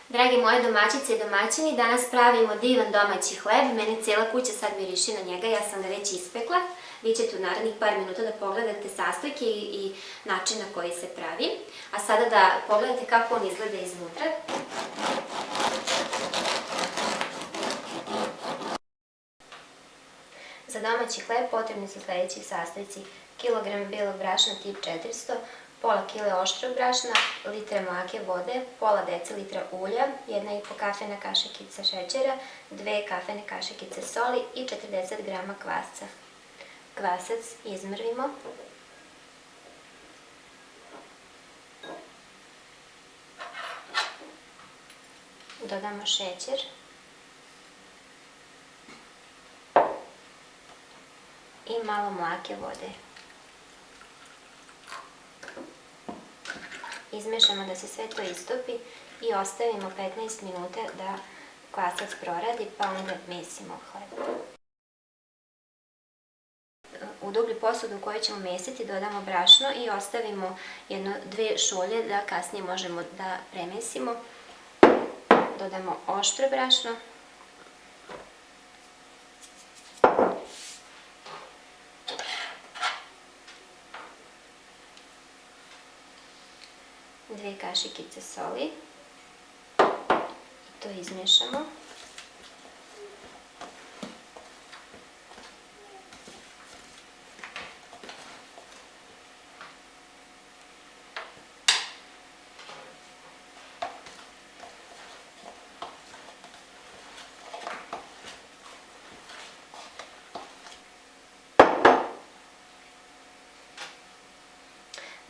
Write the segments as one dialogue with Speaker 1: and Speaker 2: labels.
Speaker 1: Dragi moje domaćice i domaćini, danas pravimo divan domaći hleb. Meni cijela kuća sad miriši na njega, ja sam ga već ispekla. Vi ćete u narednih par minuta da pogledate sastojke i način na koji se pravi. A sada da pogledate kako on izgleda iznutra. Za domaći hleb potrebni su sledeći sastojci: kilogram belog brašna tip 400, pola kile oštrog brašna, litre mlake vode, pola decilitra ulja, 1,5 kafena kašikica šećera, 2 kafene kašikice soli i 40 grama kvasca. Kvasac izmrvimo. Dodamo šećer. I malo mlake vode. Izmešamo da se sve to istopi i ostavimo 15 minuta da kvasac proradi, pa onda mesimo hleb. U dublju posudu u kojoj ćemo mesiti dodamo brašno i ostavimo 1-2 šolje da kasnije možemo da premesimo. Dodamo oštro brašno. Dve kašikice soli i to izmešamo.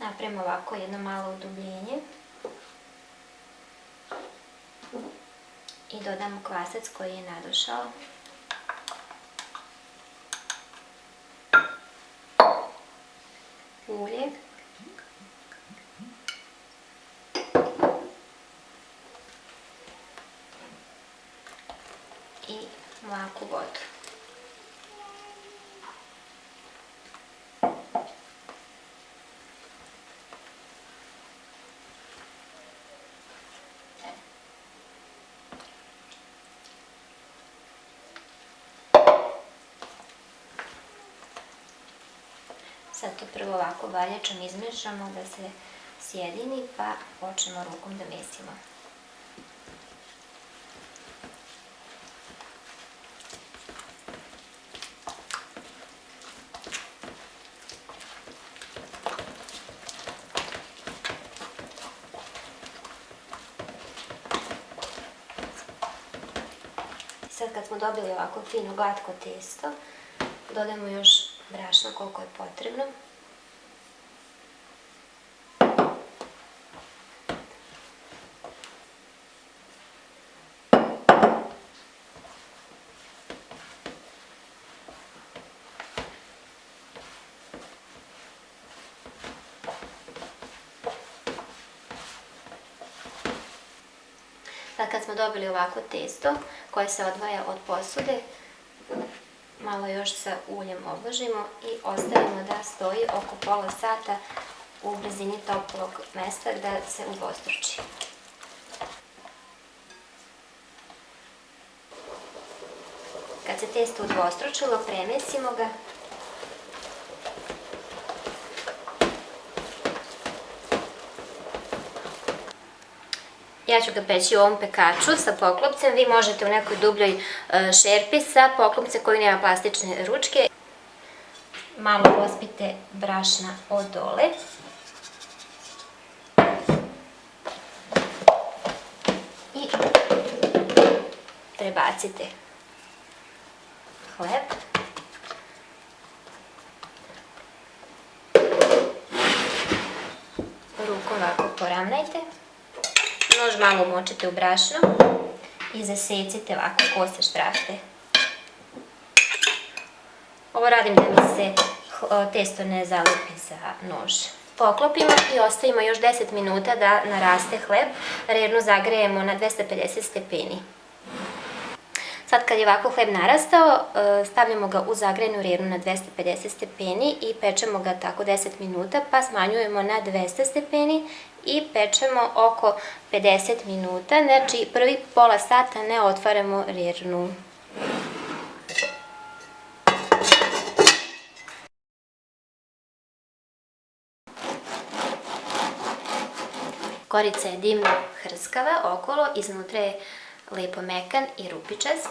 Speaker 1: Napravimo ovako jedno malo udubljenje i dodamo kvasac koji je nadošao. Ulje i mlaku vodu. Sad to prvo ovako valjačom izmešamo da se sjedini, pa počnemo rukom da mesimo. Sad kad smo dobili ovako fino glatko testo, dodamo još brašna koliko je potrebno. Sad kad smo dobili ovako testo koje se odvaja od posude, malo još sa uljem obložimo i ostavimo da stoji oko pola sata u blizini toplog mesta da se udvostruči. Kad se testo udvostručilo, premesimo ga. Ja ću ga peći u ovom pekaču sa poklopcem, vi možete u nekoj dubljoj šerpi sa poklopcem koji nema plastične ručke. Malo pospite brašna od dole. I prebacite hleb. Rukom ovako poravnajte. Nož malo umočite u brašno i zasecite ovako kose štrafte. Ovo radim da mi se testo ne zalepi za nož. Poklopimo i ostavimo još 10 minuta da naraste hleb. Rernu zagrejemo na 250 stepeni. Sad kad je ovako hleb narastao, stavljamo ga u zagrejanu rernu na 250 stepeni i pečemo ga tako 10 minuta, pa smanjujemo na 200 stepeni i pečemo oko 50 minuta, znači prvi pola sata ne otvaramo rernu. Korica je divno hrskava okolo, iznutra je lepo mekan i rupičast.